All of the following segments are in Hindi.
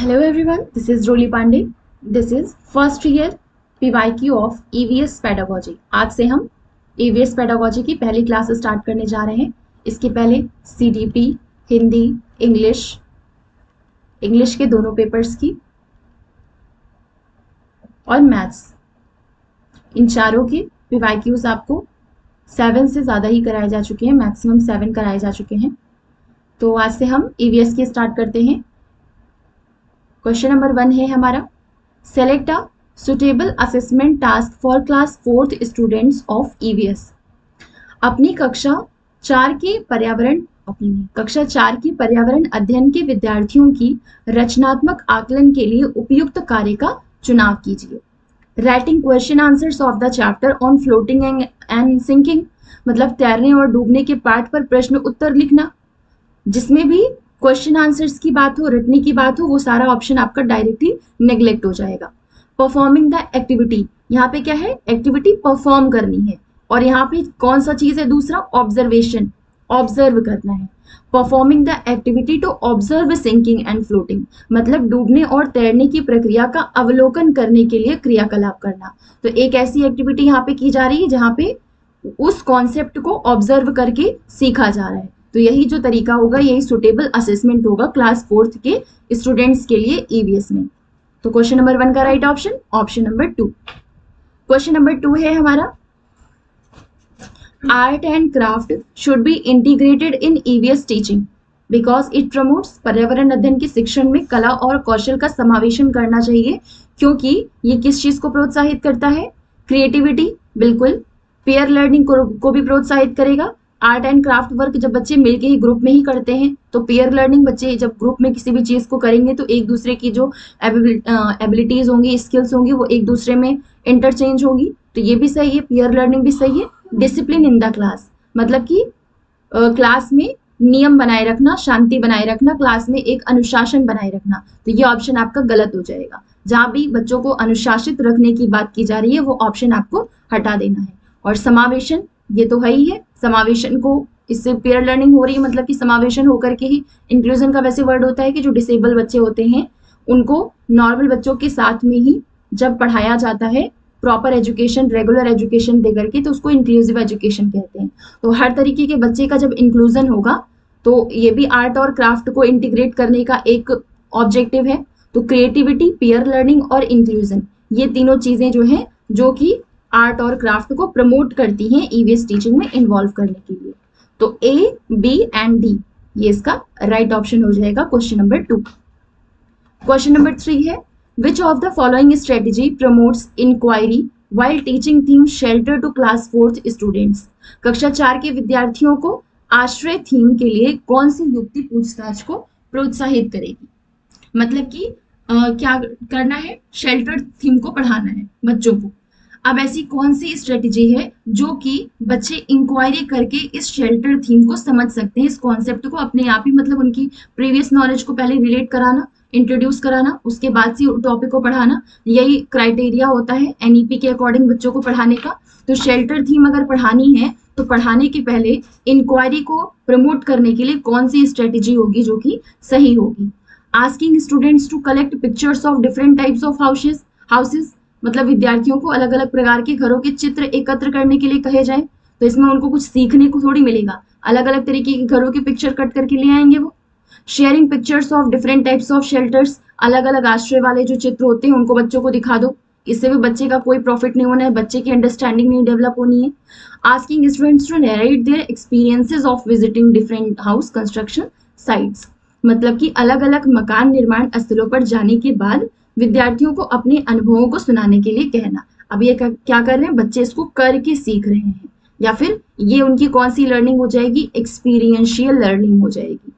Hello everyone, this is Roly Pandey. This is first year PYQ of EVS Pedagogy. आज से हम EVS Pedagogy की पहली क्लास स्टार्ट करने जा रहे हैं। इसके पहले CDP, हिंदी, इंग्लिश के दोनों पेपर्स की और मैथ्स, इन चारों के PYQs आपको 7 से ज़्यादा ही कराए जा चुके हैं, मैक्सिमम 7 कराए जा चुके हैं। तो आज से हम EVS की स्टार्ट करते हैं। क्वेश्चन नंबर 1 है हमारा, select a suitable assessment task for class 4th students of EVS। अपनी कक्षा 4 के पर्यावरण अध्ययन के विद्यार्थियों की रचनात्मक आकलन के लिए उपयुक्त कार्य का चुनाव कीजिए। Writing question answers of the chapter on floating and sinking, मतलब तैरने और डूबने के पाठ पर प्रश्न उत्तर लिखना। जिसमें भी क्वेश्चन आंसर्स की बात हो, रटने की बात हो, वो सारा ऑप्शन आपका डायरेक्टली नेग्लेक्ट हो जाएगा। परफॉर्मिंग द एक्टिविटी, यहाँ पे क्या है, एक्टिविटी परफॉर्म करनी है। और यहाँ पे कौन सा चीज है, दूसरा ऑब्जर्वेशन, ऑब्जर्व करना है। Performing the activity to observe sinking and floating, मतलब डूबने और तैरने की प्रक्रिया का अवलोकन करने के लिए क्रियाकलाप करना। तो एक ऐसी एक्टिविटी यहाँ पे की जा रही है जहाँ पे उस कॉन्सेप्ट को ऑब्जर्व करके सीखा जा रहा है। तो यही जो तरीका होगा, यही सुटेबल असेसमेंट होगा क्लास 4th के स्टूडेंट्स के लिए EVS में। तो क्वेश्चन नंबर 1 का right option, option number 2। Question number 2 है हमारा, art and craft should be integrated in EVS teaching because it promotes. पर्यावरण अध्ययन के शिक्षण में कला और कौशल का समावेशन करना चाहिए क्योंकि ये किस चीज को प्रोत्साहित करता है, क्रिएटिविटी, बिल्कुल। पेयर लर्निंग को भी प्रोत्साहित करेगा। आर्ट एंड क्राफ्ट वर्क जब बच्चे मिलके ही ग्रुप में ही करते हैं, तो पेयर लर्निंग, बच्चे जब ग्रुप में किसी भी चीज को करेंगे तो एक दूसरे की जो एबिलिटीज होंगी, स्किल्स होंगी, वो एक दूसरे में इंटरचेंज होगी। तो ये भी सही है, पेयर लर्निंग भी सही है। डिसिप्लिन इन द क्लास, मतलब कि क्लास में नियम बनाए रखना, शांति बनाए रखना, क्लास में एक अनुशासन बनाए रखना। तो ये ऑप्शन आपका गलत हो जाएगा। जहां भी बच्चों को अनुशासित रखने की बात की जा रही है, वो ऑप्शन आपको हटा देना है। और समावेशन, ये तो है ही है, समावेशन को, इससे पेयर लर्निंग हो रही है, मतलब कि समावेशन होकर के ही। इंक्लूजन का वैसे वर्ड होता है कि जो डिसेबल बच्चे होते हैं उनको नॉर्मल बच्चों के साथ में ही जब पढ़ाया जाता है, प्रॉपर एजुकेशन, रेगुलर एजुकेशन दे करके, तो उसको इंक्लूसिव एजुकेशन कहते हैं। तो हर तरीके के बच्चे का जब इंक्लूजन होगा, तो ये भी आर्ट और क्राफ्ट को इंटीग्रेट करने का एक ऑब्जेक्टिव है। तो क्रिएटिविटी, पेयर लर्निंग और इंक्लूजन, ये तीनों चीजें जो है, जो कि आर्ट और क्राफ्ट को प्रमोट करती हैं EVS टीचिंग में इन्वॉल्व करने के लिए। तो A, B एंड D, ये इसका राइट ऑप्शन हो जाएगा क्वेश्चन नंबर 2। क्वेश्चन नंबर 3 है, which of the following strategy promotes inquiry while teaching theme shelter to class 4th students. कक्षा 4 के विद्यार्थियों को आश्रय थीम के लिए कौन सी युक्ति पूछताछ को प्रोत्साहित करेगी। मतलब कि क्या करना है, शेल्टर थीम को पढ़ाना है बच्चों को। अब ऐसी कौन सी स्ट्रेटेजी है जो कि बच्चे इंक्वायरी करके इस शेल्टर थीम को समझ सकते हैं, इस कॉन्सेप्ट को अपने आप ही, मतलब उनकी प्रीवियस नॉलेज को पहले रिलेट कराना, इंट्रोड्यूस कराना, उसके बाद से टॉपिक को पढ़ाना। यही क्राइटेरिया होता है NEP के अकॉर्डिंग बच्चों को पढ़ाने का। तो शेल्टर थीम अगर पढ़ानी है तो पढ़ाने के पहले इंक्वायरी को प्रमोट करने के लिए कौन सी स्ट्रेटेजी होगी जो कि सही होगी। Asking students to collect pictures of different types of houses, मतलब विद्यार्थियों को अलग अलग प्रकार के घरों के चित्र एकत्र करने के लिए कहे जाए। तो इसमें उनको कुछ सीखने को थोड़ी मिलेगा, अलग अलग तरीके के घरों के पिक्चर कट करके ले आएंगे वो। Sharing pictures of different types of shelters, अलग अलग आश्रय वाले जो चित्र होते हैं उनको बच्चों को दिखा दो। इससे भी बच्चे का कोई प्रॉफिट नहीं होना है, बच्चे की अंडरस्टैंडिंग नहीं डेवलप होनी है। Asking students to narrate their experiences of visiting different house construction sites, मतलब कि अलग अलग मकान निर्माण स्थलों पर जाने के बाद विद्यार्थियों को अपने अनुभवों को सुनाने के लिए कहना। अब ये क्या कर रहे हैं बच्चे, इसको करके सीख रहे हैं, या फिर ये उनकी कौन सी लर्निंग हो जाएगी, एक्सपीरियंशियल लर्निंग हो जाएगी।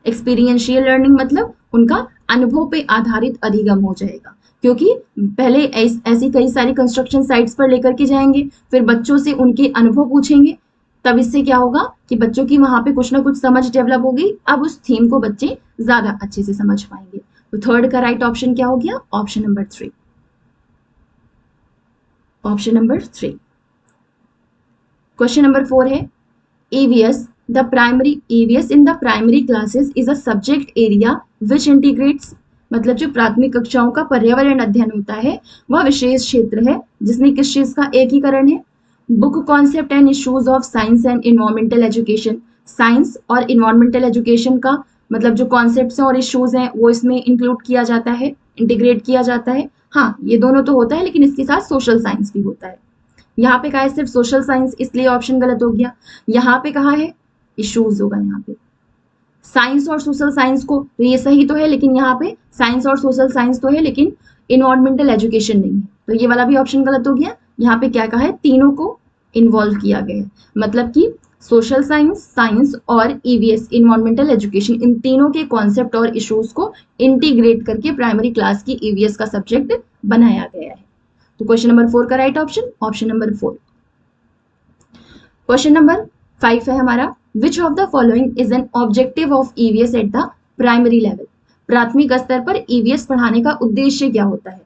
एक्सपीरियंशियल लर्निंग मतलब उनका अनुभव पे आधारित अधिगम हो जाएगा, क्योंकि पहले ऐसी कई सारी कंस्ट्रक्शन साइट्स पर लेकर के जाएंगे, फिर बच्चों से उनके अनुभव पूछेंगे, तब इससे क्या होगा कि बच्चों की वहां पे कुछ ना कुछ समझ डेवलप होगी। अब उस थीम को बच्चे ज्यादा अच्छे से समझ पाएंगे। तो थर्ड का राइट ऑप्शन क्या हो गया, option number 3। Option number 3। Question number 4 है, EVS the primary EVS in the primary classes is a subject area which integrates, मतलब जो प्राथमिक कक्षाओं का पर्यावरण अध्ययन होता है वह विशेष क्षेत्र है जिसमें किस चीज का एकीकरण है। Book concept and issues of science and environmental education, science और इन्वायरमेंटल एजुकेशन का मतलब जो कॉन्सेप्ट्स हैं और इश्यूज हैं वो इसमें इंक्लूड किया जाता है, इंटीग्रेट किया जाता है। हाँ, ये दोनों तो होता है लेकिन इसके साथ सोशल साइंस भी होता है। यहाँ पे कहा है सिर्फ सोशल साइंस, इसलिए ऑप्शन गलत हो गया। यहाँ पे कहा है इश्यूज होगा, यहाँ पे साइंस और सोशल साइंस को, तो ये सही तो है लेकिन यहाँ पे साइंस और सोशल साइंस तो है लेकिन इन्वायरमेंटल एजुकेशन नहीं है, तो ये वाला भी ऑप्शन गलत हो गया। यहाँ पे क्या कहा है, तीनों को इन्वॉल्व किया गया है, मतलब कि सोशल साइंस, साइंस और EVS इन्वायरमेंटल एजुकेशन, इन तीनों के कॉन्सेप्ट और इश्यूज को इंटीग्रेट करके प्राइमरी क्लास की EVS का सब्जेक्ट बनाया गया है। तो क्वेश्चन नंबर 4 का right option option number 4। Question number 5 है हमारा, विच of the following is an objective of EVS at the primary level, प्राथमिक स्तर पर EVS पढ़ाने का उद्देश्य क्या होता है।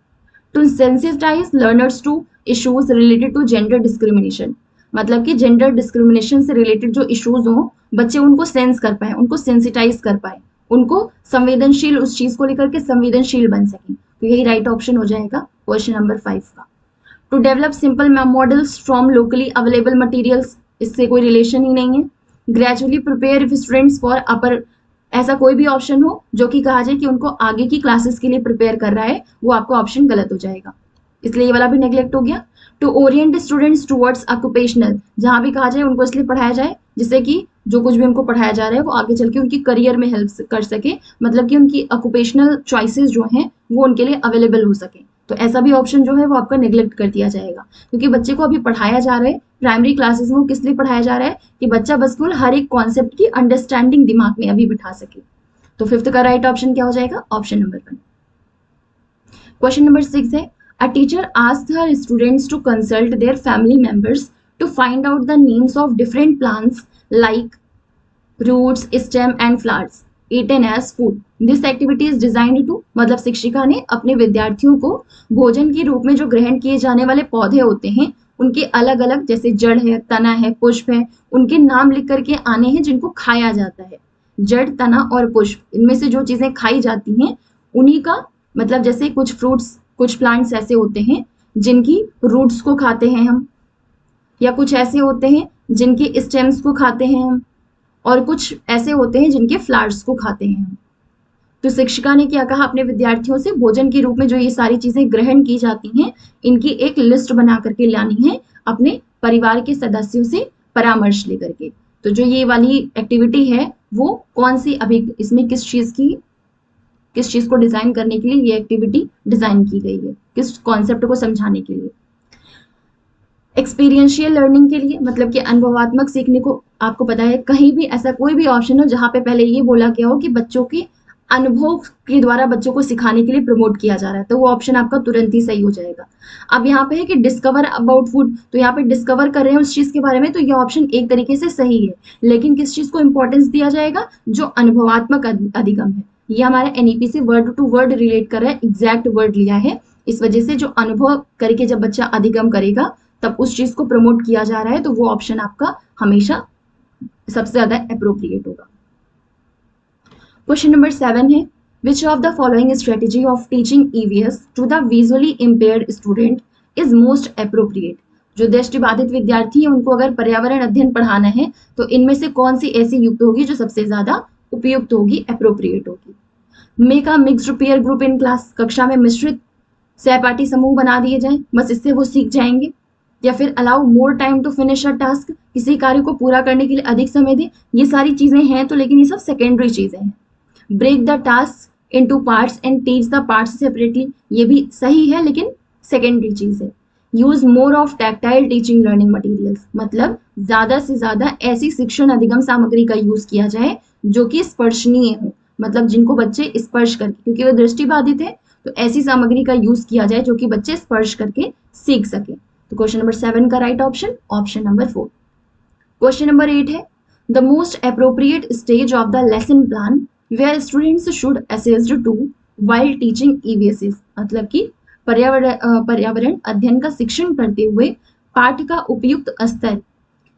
To sensitize learners to issues related to gender discrimination, मतलब कि जेंडर डिस्क्रिमिनेशन से रिलेटेड जो इश्यूज हों बच्चे उनको सेंस कर पाए, उनको सेंसिटाइज कर पाए, उनको संवेदनशील, उस चीज को लेकर के संवेदनशील बन सकें, तो यही राइट ऑप्शन हो जाएगा क्वेश्चन नंबर 5 का। To develop simple models from locally available materials, इससे कोई रिलेशन ही नहीं है। Gradually prepare students for upper, ऐसा कोई भी ऑप्शन हो जो कि कहा जाए कि उनको आगे की क्लासेस के लिए प्रिपेयर कर रहा है, वो आपका ऑप्शन गलत हो जाएगा, इसलिए ये वाला भी नेग्लेक्ट हो गया। To orient students towards occupational, जहां भी कहा जाए उनको इसलिए पढ़ाया जाए जिससे कि जो कुछ भी उनको पढ़ाया जा रहा है वो आगे चल के उनकी करियर में हेल्प कर सके, मतलब कि उनकी ऑक्यूपेशनल चॉइसेस जो हैं वो उनके लिए अवेलेबल हो सके, तो ऐसा भी ऑप्शन जो है वो आपका नेग्लेक्ट कर दिया जाएगा, क्योंकि बच्चे को अभी पढ़ाया जा रहा है प्राइमरी क्लासेस में, वो किस लिए पढ़ाया जा रहा है कि बच्चा बस केवल हर एक कॉन्सेप्ट की अंडरस्टैंडिंग दिमाग में अभी बिठा सके। तो 5th का राइट ऑप्शन क्या हो जाएगा, ऑप्शन नंबर 1। क्वेश्चन नंबर 6 है, a teacher asked her students to consult their family members to find out the names of different plants like roots, stem and flowers eaten as food. This activity is designed to, मतलब शिक्षिका ने अपने विद्यार्थियों को भोजन के रूप में जो ग्रहण किए जाने वाले पौधे होते हैं उनके अलग अलग, जैसे जड़ है, तना है, पुष्प है, उनके नाम लिख करके आने हैं जिनको खाया जाता है। जड़, तना और पुष्प, इनमें से जो चीजें खाई जाती हैं उन्हीं का, मतलब जैसे कुछ फ्रूट्स, कुछ प्लांट्स ऐसे होते हैं जिनकी रूट्स को खाते हैं हम, या कुछ ऐसे होते हैं जिनके स्टेम्स को खाते हैं हम, और कुछ ऐसे होते हैं जिनके फ्लावर्स को खाते हैं हम। तो शिक्षिका ने क्या कहा अपने विद्यार्थियों से, भोजन के रूप में जो ये सारी चीजें ग्रहण की जाती हैं इनकी एक लिस्ट बना करके लानी है, अपने परिवार के सदस्यों से परामर्श लेकर के। तो जो ये वाली एक्टिविटी है वो कौन सी, अभी इसमें किस चीज को डिजाइन करने के लिए ये एक्टिविटी डिजाइन की गई है, किस कॉन्सेप्ट को समझाने के लिए। एक्सपीरियंशियल लर्निंग के लिए, मतलब कि अनुभवात्मक सीखने को, आपको पता है कहीं भी ऐसा कोई भी ऑप्शन हो जहां पे पहले ये बोला गया हो कि बच्चों के अनुभव के द्वारा बच्चों को सिखाने के लिए प्रमोट किया जा रहा है, तो वो ऑप्शन आपका तुरंत ही सही हो जाएगा। अब यहाँ पे है कि डिस्कवर अबाउट फूड, तो यहाँ पे डिस्कवर कर रहे हैं उस चीज के बारे में, तो ये ऑप्शन एक तरीके से सही है, लेकिन किस चीज को इंपॉर्टेंस दिया जाएगा, जो अनुभवात्मक अधिगम है। ये हमारा NEP से वर्ड टू वर्ड रिलेट कर रहा है, एग्जैक्ट वर्ड लिया है, इस वजह से जो अनुभव करके जब बच्चा अधिगम करेगा तब उस चीज को प्रमोट किया जा रहा है, तो वो ऑप्शन आपका हमेशा सबसे ज्यादा अप्रोप्रिएट होगा। क्वेश्चन नंबर 7 है, which of the following strategy of teaching EVS to the visually impaired student is most appropriate. जो दृष्टिबाधित विद्यार्थी है उनको अगर पर्यावरण अध्ययन पढ़ाना है तो इनमें से कौन सी ऐसी युक्त होगी जो सबसे ज्यादा उपयुक्त होगी, अप्रोप्रिएट होगी। Make a mixed peer group in class, कक्षा में मिश्रित सहपाठी समूह बना दिए जाएं, बस इससे वो सीख जाएंगे। या फिर allow more time to finish a task, किसी कार्य को पूरा करने के लिए अधिक समय दें। ये सारी चीजें हैं तो, लेकिन ये सब सेकेंडरी चीजें हैं। Break the task into parts and teach the parts separately, ये भी सही है लेकिन सेकेंडरी चीज है। Use more of tactile teaching learning materials, मतलब ज्यादा से ज्यादा ऐसी शिक्षण अधिगम सामग्री का यूज किया जाए जो कि स्पर्शनीय हो, मतलब जिनको बच्चे स्पर्श करके, क्योंकि वो दृष्टिबाधित है तो ऐसी सामग्री का यूज किया जाए जो कि बच्चे स्पर्श करके सीख सके। तो क्वेश्चन नंबर 7 का right option option number 4। Question number 8 है, the most appropriate stage of the lesson plan where students should assessed to while teaching EVS, मतलब कि पर्यावरण अध्ययन का शिक्षण करते हुए पाठ का उपयुक्त स्तर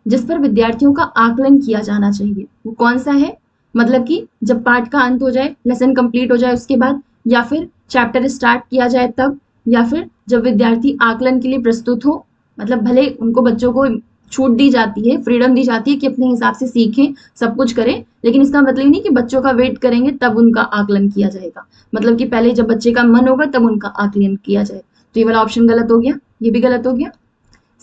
जिस पर विद्यार्थियों का आकलन किया जाना चाहिए, वो कौन सा है? मतलब कि जब पाठ का अंत हो जाए, लेसन कंप्लीट हो जाए उसके बाद, या फिर चैप्टर स्टार्ट किया जाए तब, या फिर जब विद्यार्थी आकलन के लिए प्रस्तुत हो। मतलब भले उनको, बच्चों को छूट दी जाती है, फ्रीडम दी जाती है कि अपने हिसाब से सीखें, सब कुछ करें, लेकिन इसका मतलब नहीं कि बच्चों का वेट करेंगे तब उनका आकलन किया जाएगा। मतलब कि पहले जब बच्चे का मन होगा तब उनका आकलन किया जाए। तो ये वाला ऑप्शन गलत हो गया, ये भी गलत हो गया।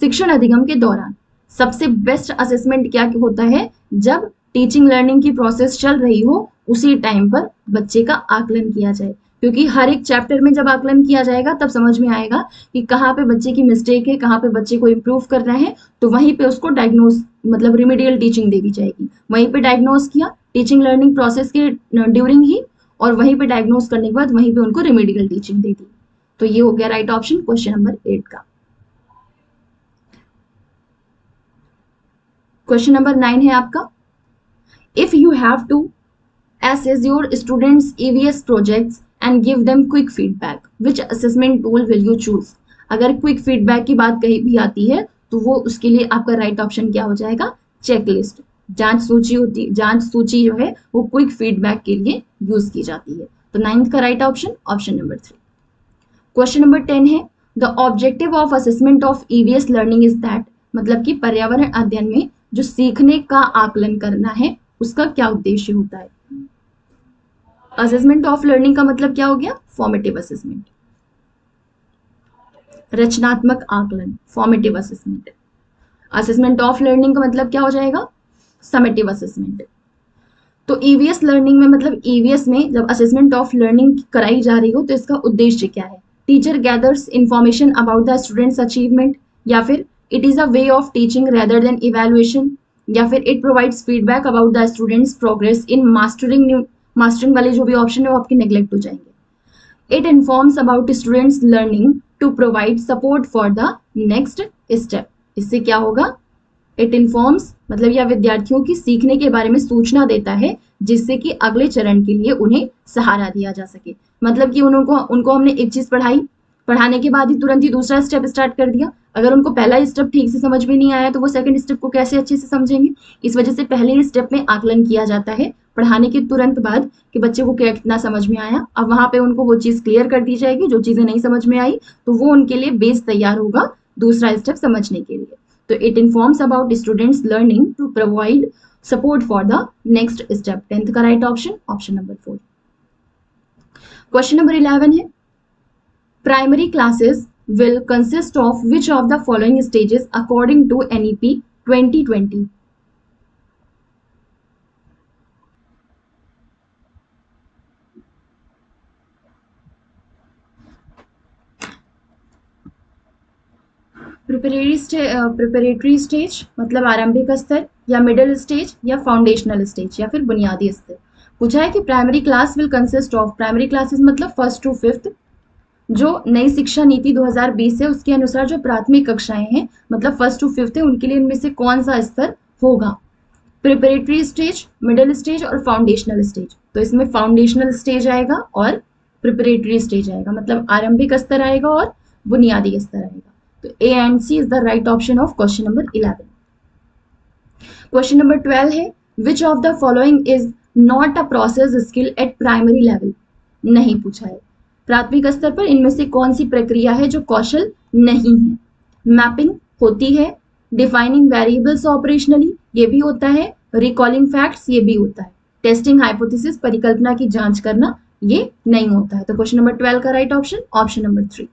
शिक्षण अधिगम के दौरान सबसे बेस्ट असेसमेंट क्या होता है? जब टीचिंग लर्निंग की प्रोसेस चल रही हो उसी टाइम पर बच्चे का आकलन किया जाए, क्योंकि हर एक चैप्टर में जब आकलन किया जाएगा तब समझ में आएगा कि कहाँ पे बच्चे की मिस्टेक है, कहाँ पे बच्चे को इम्प्रूव करना है, तो वहीं पे उसको डायग्नोस, मतलब रिमीडियल टीचिंग दे दी जाएगी। वहीं पे डायग्नोस किया टीचिंग लर्निंग प्रोसेस के ड्यूरिंग ही, और वहीं पे डायग्नोस करने के बाद वहीं पे उनको रिमीडियल टीचिंग दे दी। तो ये हो गया राइट ऑप्शन क्वेश्चन नंबर 8 का। क्वेश्चन नंबर 9 है आपका, if you have to assess your students EVS projects and give them quick feedback, which assessment tool will you choose? अगर क्विक फीडबैक की बात कहीं भी आती है तो वो उसके लिए आपका राइट ऑप्शन क्या हो जाएगा? चेकलिस्ट। जांच सूची होती, जांच सूची जो है वो क्विक फीडबैक के लिए यूज की जाती है। तो 9th का right option option number 3। Question number 10 है, the objective of assessment of EVS learning is that, मतलब कि पर्यावरण अध्ययन में जो सीखने का आकलन करना है उसका क्या उद्देश्य होता है? असेसमेंट ऑफ लर्निंग का मतलब क्या हो गया? फॉर्मेटिव असेसमेंट, रचनात्मक आकलन, formative assessment. Assessment of learning का मतलब क्या हो जाएगा? Summative assessment. तो ईवीएस लर्निंग में, मतलब ईवीएस में जब असेसमेंट ऑफ लर्निंग कराई जा रही हो तो इसका उद्देश्य क्या है? Teacher gathers information about the students achievement, या फिर it is a way of teaching rather than evaluation, या फिर it provides feedback about the students progress in mastering new. Mastering वाले जो भी ऑप्शन है वो आपके नेग्लेक्ट हो जाएंगे। It informs about students learning to provide support for the next step. इससे क्या होगा? इट इन्फॉर्म्स मतलब यह विद्यार्थियों की सीखने के बारे में सूचना देता है जिससे कि अगले चरण के लिए उन्हें सहारा दिया जा सके। मतलब कि उनको हमने एक चीज पढ़ाई, पढ़ाने के बाद ही तुरंत ही दूसरा स्टेप स्टार्ट कर दिया। अगर उनको पहला स्टेप ठीक से समझ में नहीं आया तो वो सेकंड स्टेप को कैसे अच्छे से समझेंगे? इस वजह से पहले स्टेप में आकलन किया जाता है पढ़ाने के तुरंत बाद कि बच्चे को क्या कितना समझ में आया। अब वहां पे उनको वो चीज क्लियर कर दी जाएगी, जो चीजें नहीं समझ में आई तो वो उनके लिए बेस तैयार होगा दूसरा स्टेप समझने के लिए। तो it informs about students learning to provide support for the next step. 10th का right option option number 4। Question number 11 है, primary classes will consist of which of the following stages according to NEP 2020? Preparatory stage मतलब आरंभिक स्तर, या मिडिल स्टेज, या फाउंडेशनल स्टेज, या फिर बुनियादी स्तर। पूछा है कि primary class will consist of, primary classes मतलब 1st to 5th। जो नई शिक्षा नीति 2020 है उसके अनुसार जो प्राथमिक कक्षाएं हैं मतलब 1st to 5th है, उनके लिए इनमें से कौन सा स्तर होगा? प्रिपरेटरी स्टेज, मिडिल स्टेज और फाउंडेशनल स्टेज। तो इसमें फाउंडेशनल स्टेज आएगा और प्रिपरेटरी स्टेज आएगा, मतलब आरंभिक स्तर आएगा और बुनियादी स्तर आएगा। तो A and C is the right option of question number 11। Question number 12 है, which of the following is not a process skill at primary level? नहीं पूछा है। प्राथमिक स्तर पर इनमें से कौन सी प्रक्रिया है जो कौशल नहीं है? मैपिंग होती है, डिफाइनिंग वेरिएबल्स ऑपरेशनली ये भी होता है, रिकॉलिंग फैक्ट्स ये भी होता है, टेस्टिंग हाइपोथेसिस परिकल्पना की जांच करना ये नहीं होता है। तो क्वेश्चन नंबर 12 का right option option number 3।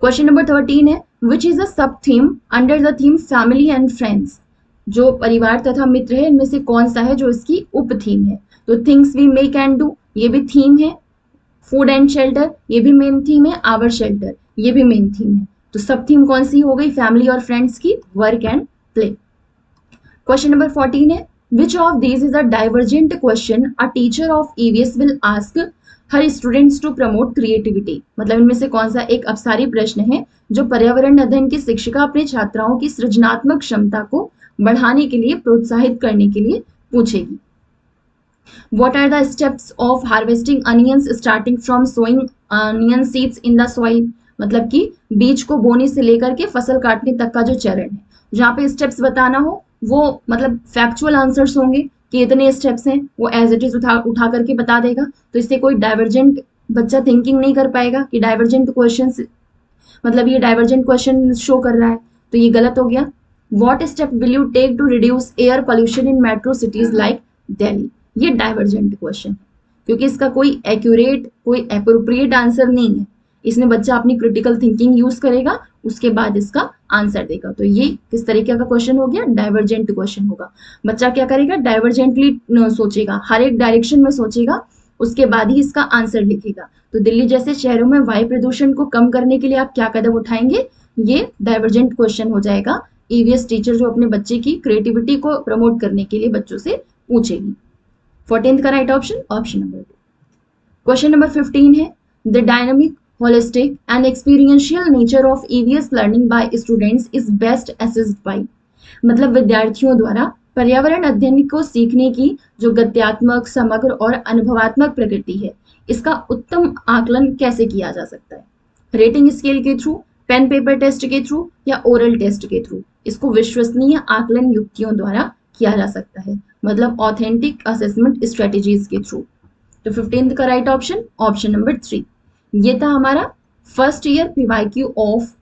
Question number 13 है, विच इज अ सब theme under the theme family and friends? जो परिवार तथा मित्र है इनमें से कौन सा है जो इसकी उप थीम है? तो things we make and do ये भी थीम है, फूड एंड शेल्टर ये भी मेन थीम है, आवर शेल्टर ये भी मेन थीम है। तो सब थीम कौन सी हो गई फैमिली और फ्रेंड्स की? Work and play. Question number 14 है, which of these is a divergent question a teacher of EVS will ask her students to promote creativity? मतलब इनमें से कौन सा एक अपसारी प्रश्न है जो पर्यावरण अध्ययन की शिक्षिका अपने छात्राओं की सृजनात्मक क्षमता को बढ़ाने के लिए प्रोत्साहित करने के लिए पूछेगी? What are the steps of harvesting onions starting from sowing onion seeds in the soil? मतलब कि बीज को बोने से लेकर के फसल काटने तक का जो चरण है, जहाँ पे स्टेप्स बताना हो वो मतलब फैक्चुअल आंसर्स होंगे कि इतने स्टेप्स हैं, वो एज इट इज उठा करके बता देगा। तो इससे कोई डाइवर्जेंट बच्चा थिंकिंग नहीं कर पाएगा कि डाइवर्जेंट क्वेश्चन, मतलब ये डाइवर्जेंट क्वेश्चन शो कर रहा है, तो ये गलत हो गया। What step will you take to reduce air pollution in metro cities like Delhi, ये डाइवर्जेंट क्वेश्चन है, क्योंकि इसका कोई एक्यूरेट, कोई अप्रोप्रिएट आंसर नहीं है। इसमें बच्चा अपनी क्रिटिकल थिंकिंग यूज करेगा, उसके बाद इसका आंसर देगा। तो ये किस तरीके का क्वेश्चन हो गया, डाइवर्जेंट क्वेश्चन होगा। बच्चा क्या करेगा, डाइवर्जेंटली सोचेगा, हर एक डायरेक्शन में सोचेगा, उसके बाद ही इसका आंसर लिखेगा। तो दिल्ली जैसे शहरों में वायु प्रदूषण को कम करने के लिए आप क्या कदम उठाएंगे, ये डाइवर्जेंट क्वेश्चन हो जाएगा। ईवीएस टीचर जो अपने बच्चे की क्रिएटिविटी को प्रमोट करने के लिए बच्चों से पूछेगी। 14th का right option, option number 2। Question number 15 है, the dynamic, holistic and experiential nature of EVS learning by students is best assessed by, मतलब विद्यार्थियों द्वारा पर्यावरण अध्ययन को सीखने की जो गत्यात्मक, समग्र और अनुभवात्मक प्रकृति है, इसका उत्तम आकलन कैसे किया जा सकता है। रेटिंग स्केल के थ्रू, पेन पेपर टेस्ट के थ्रू या ओरल टेस्ट के थ्रू। इसको विश्वसनीय आकलन युक्तियों द्वारा किया जा सकता है, मतलब ऑथेंटिक असेसमेंट स्ट्रेटेजीज के थ्रू। तो 15th का राइट ऑप्शन, ऑप्शन नंबर 3। ये था हमारा first year PYQ of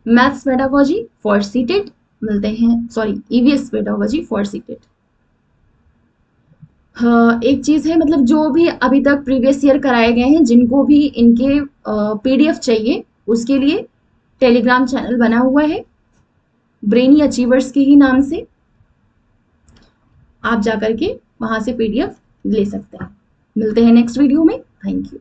maths pedagogy for CTET. मिलते हैं, sorry, EVS pedagogy for CTET. एक चीज है, मतलब जो भी अभी तक प्रीवियस ईयर कराए गए हैं, जिनको भी इनके पीडीएफ चाहिए, उसके लिए टेलीग्राम चैनल बना हुआ है ब्रेनी अचीवर्स के ही नाम से। आप जाकर के वहां से पीडीएफ ले सकते हैं। मिलते हैं नेक्स्ट वीडियो में। Thank you.